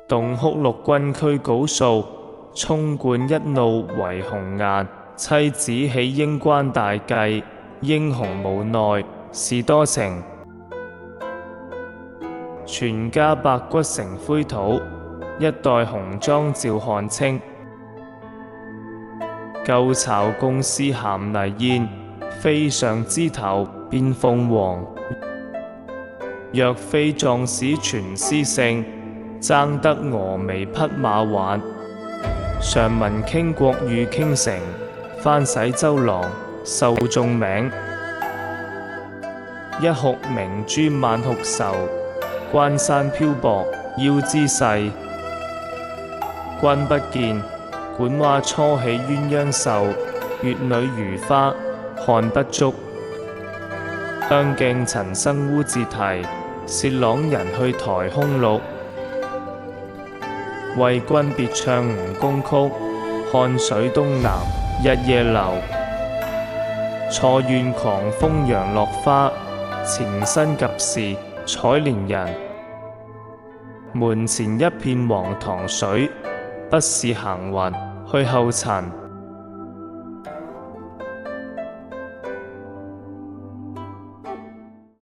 洞哭六軍驅皋素，衝冠一怒為紅顏。妻子起應關大計，英雄無奈事多情。全家白骨成灰土，一代紅妝照汗青。舊巢共試鹹泥宴，飛上枝頭變鳳凰。若非壯士全詩聖，爭得峨眉匹馬還。常聞傾國遇傾城，翻洗周郎受眾名。一哭明珠萬哭愁，關山漂泊腰肢細。君不見，管娃初起鴛鴦秀，月女如花看不足。香徑陳生烏節題，薛朗人去台空錄。為君別唱吳宮曲，看水東南日夜流。錯怨狂風揚落花，前身及時採蓮人。門前一片黃塘水，不是行雲去後塵。